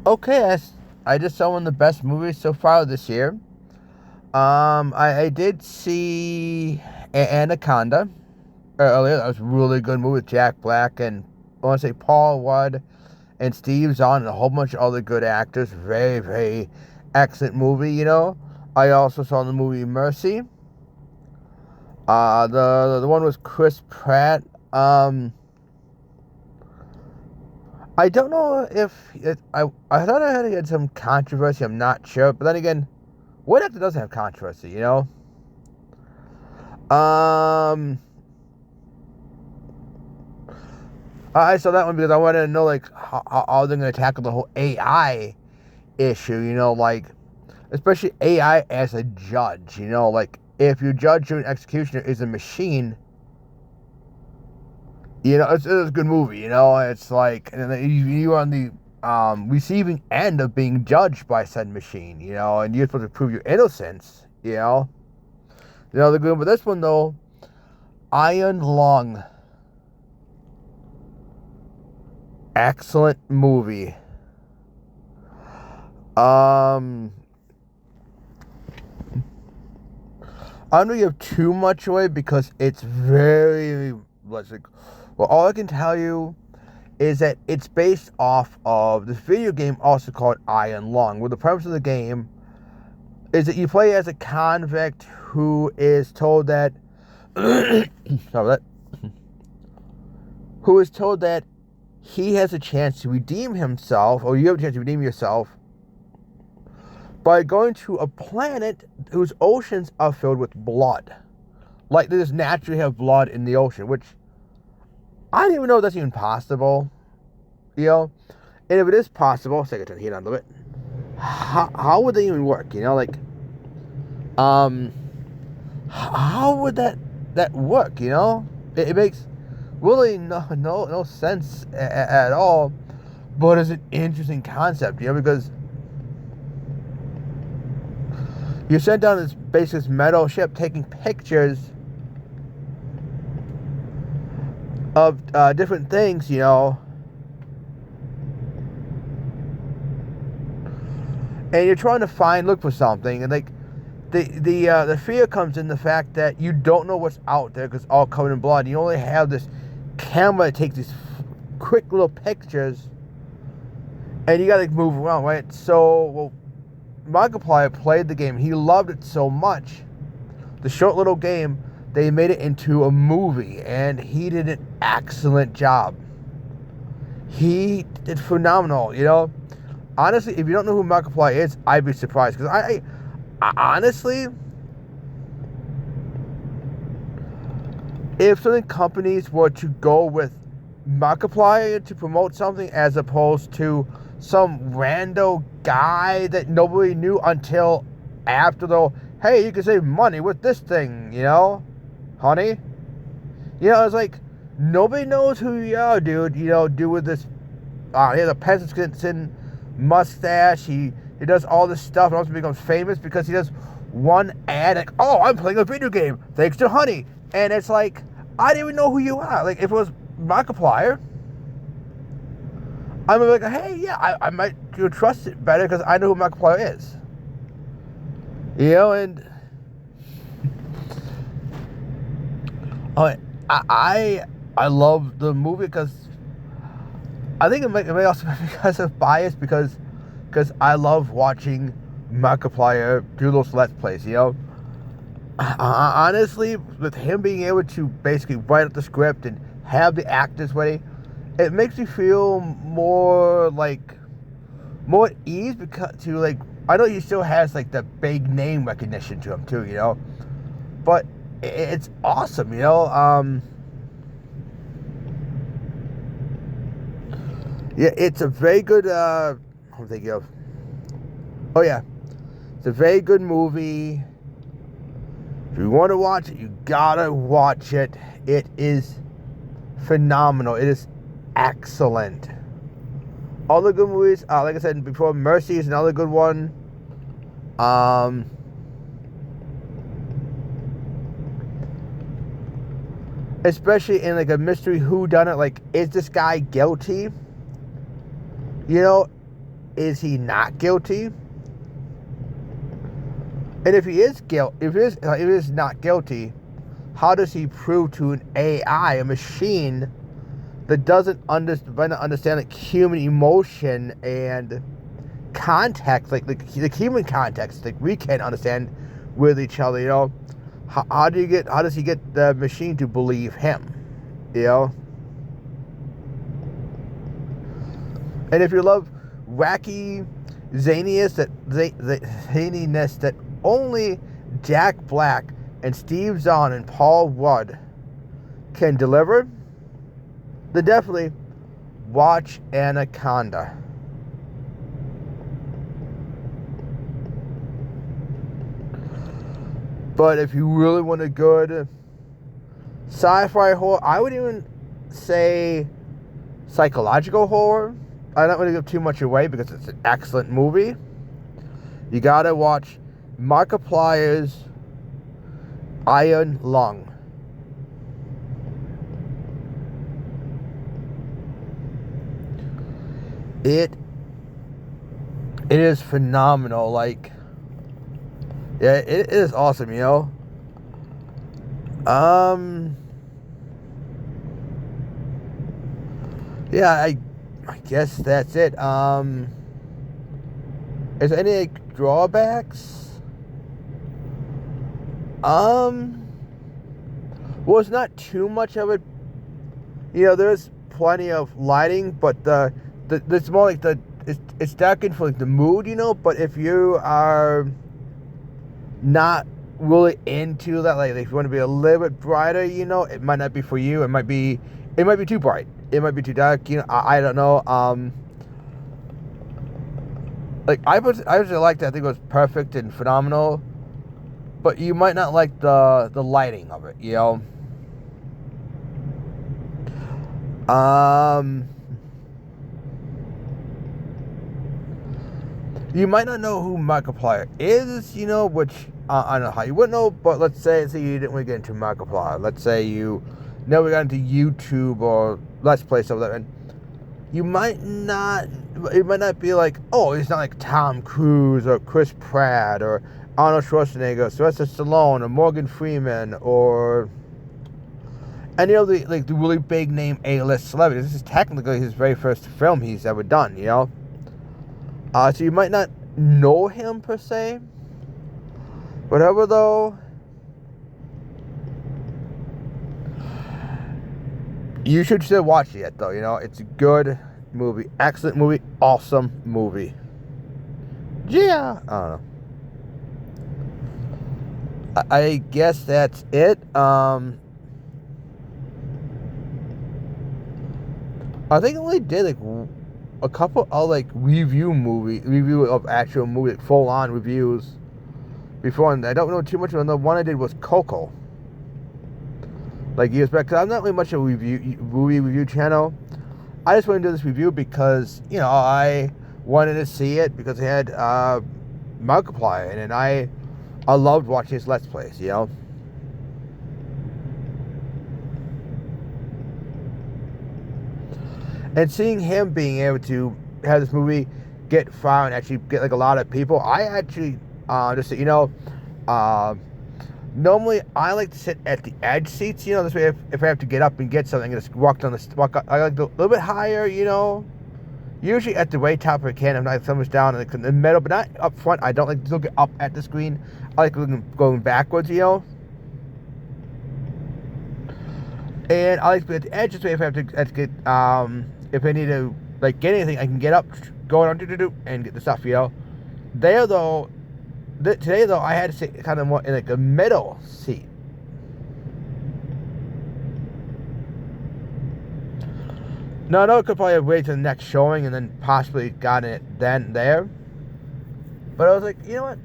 Okay, I just saw one of the best movies so far this year. I did see Anaconda earlier. That was a really good movie with Jack Black and I want to say Paul Rudd and Steve Zahn and a whole bunch of other good actors. Very, very excellent movie. I also saw the movie Mercy. The one with Chris Pratt. I don't know if I thought I had to get some controversy. I'm not sure, but then again, what actor doesn't have controversy? Um, I saw that one because I wanted to know like how they're gonna tackle the whole AI issue. Like especially AI as a judge. Like if your judge or an executioner is a machine, it's a good movie. It's like and then you're on the receiving end of being judged by said machine. And you're supposed to prove your innocence. The good with this one though, Iron Lung, excellent movie. I don't give too much away because it's very like. Well, all I can tell you is that it's based off of this video game also called Iron Lung, where the premise of the game is that you play as a convict who is told that who is told that he has a chance to redeem himself, or you have a chance to redeem yourself by going to a planet whose oceans are filled with blood. Like they just naturally have blood in the ocean, which I don't even know if that's even possible. And if it is possible, let's take it to the heat on a little bit. How would they even work? How would that work? It makes really no sense at all. But it's an interesting concept, because you're sent down this metal ship taking pictures of different things, and you're trying to look for something, and like the fear comes in the fact that you don't know what's out there because it's all covered in blood. You only have this camera that takes these quick little pictures, and you gotta move around, right? So, Markiplier played the game. He loved it so much, the short little game, they made it into a movie, and he did an excellent job. He did phenomenal, Honestly, if you don't know who Markiplier is, I'd be surprised. Because I honestly, if certain companies were to go with Markiplier to promote something as opposed to some rando guy that nobody knew until after the, hey, you can save money with this thing, honey. It's like, nobody knows who you are, dude. Do with this, he has a peasant mustache. He does all this stuff and also becomes famous because he does one ad like, oh, I'm playing a video game thanks to honey. And it's like, I didn't even know who you are. Like, if it was Markiplier, I'm like, hey, yeah, I might trust it better because I know who Markiplier is. And I love the movie because I think it may also be because of bias because I love watching Markiplier do those Let's Plays, Honestly, with him being able to basically write up the script and have the actors ready, it makes me feel more at ease because I know he still has like the big name recognition to him too, but it's awesome, Yeah, it's a very good. I'm thinking of. Oh yeah, it's a very good movie. If you want to watch it, you gotta watch it. It is phenomenal. It is excellent. All the good movies, like I said before, Mercy is another good one. Especially in like a mystery whodunit, like, is this guy guilty? is he not guilty? And if he is not guilty, how does he prove to an AI, a machine that doesn't understand like human emotion and context, like human context, like we can't understand with each other, you know? How does he get the machine to believe him, you know? And if you love wacky zaniness that only Jack Black and Steve Zahn and Paul Rudd can deliver, then definitely watch Anaconda. But if you really want a good sci-fi horror, I would even say psychological horror. I'm not going to give too much away because it's an excellent movie. You gotta watch Markiplier's Iron Lung. It is phenomenal. Like, yeah, it is awesome, you know. Yeah, I guess that's it. Is there any like, drawbacks? Well, it's not too much of it. You know, there's plenty of lighting, but it's more like it's darkened for like the mood, you know. But if you are not really into that, like if you want to be a little bit brighter, you know, it might not be for you. It might be too bright. It might be too dark. You know, I don't know. Like I actually liked it. I think it was perfect and phenomenal. But you might not like the lighting of it, you know. You might not know who Markiplier is, you know, which I don't know how you wouldn't know, but let's say you didn't really get into Markiplier. Let's say you never got into YouTube or Let's Play stuff like that, and it might not be like, oh, he's not like Tom Cruise or Chris Pratt or Arnold Schwarzenegger, Sylvester Stallone or Morgan Freeman or any of the really big name A-list celebrities. This is technically his very first film he's ever done, you know. So you might not know him per se. Whatever though, you should still watch it though, you know. It's a good movie, excellent movie, awesome movie. Yeah, I don't know. I guess that's it. I think I only did like a couple of like review of actual movie, like full on reviews before, and I don't know too much. The one I did was Coco, like years back. Cause I'm not really much of a movie review channel. I just wanted to do this review because, you know, I wanted to see it because it had Markiplier in it, and I loved watching his Let's Plays, you know. And seeing him being able to have this movie get far and actually get like a lot of people, I actually, just so you know, normally I like to sit at the edge seats, you know, this way if I have to get up and get something, I just walk up, I like a little bit higher, you know, usually at the way top if I can. I'm not so much down in the middle, but not up front. I don't like to look up at the screen. I like going backwards, you know. And I like to be at the edge, this way if I have to get, if I need to, like, get anything, I can get up, go on, and get the stuff, you know. Today, though, I had to sit kind of more in, like, a middle seat. Now, I know I could probably have waited till the next showing and then possibly gotten it then there. But I was like, you know what?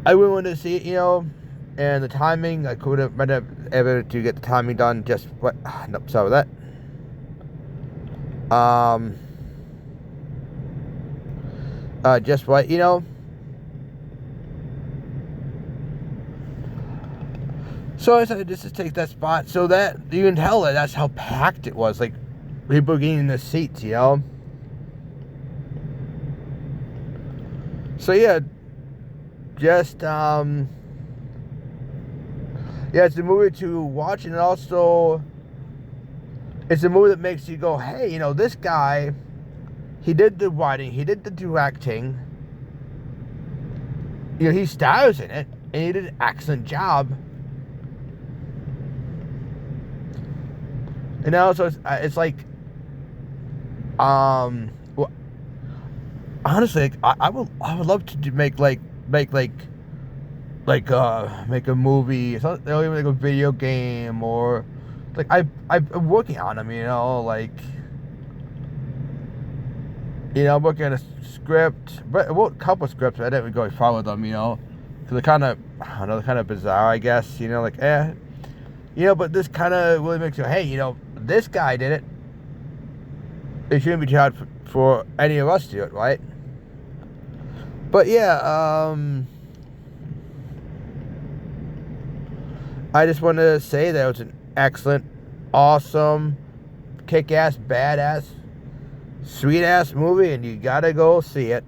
I really wanted to see it, you know. And the timing, I could have been able to get the timing done just what? Nope, sorry with that. Just right, you know. So I decided just to take that spot so that you can tell that that's how packed it was. Like, people getting in the seats, you know. So yeah, just yeah, it's a movie to watch, and also it's a movie that makes you go, hey, you know, this guy, he did the writing, he did the directing, you know, he stars in it, and he did an excellent job. And also, it's like, well, honestly, I would love to make make a movie, something, or even like a video game, or like I'm working on them, you know, like, you know, I'm working on a script, but well, a couple scripts. I didn't really go far with them, you know, because they're kind of, I don't know, they're kind of bizarre, I guess, you know, like, you know, but this kind of really makes you, hey, you know, this guy did it. It shouldn't be too hard for any of us to do it, right? But yeah, I just wanted to say that it was an excellent, awesome, kick-ass, badass, sweet-ass movie, and you gotta go see it.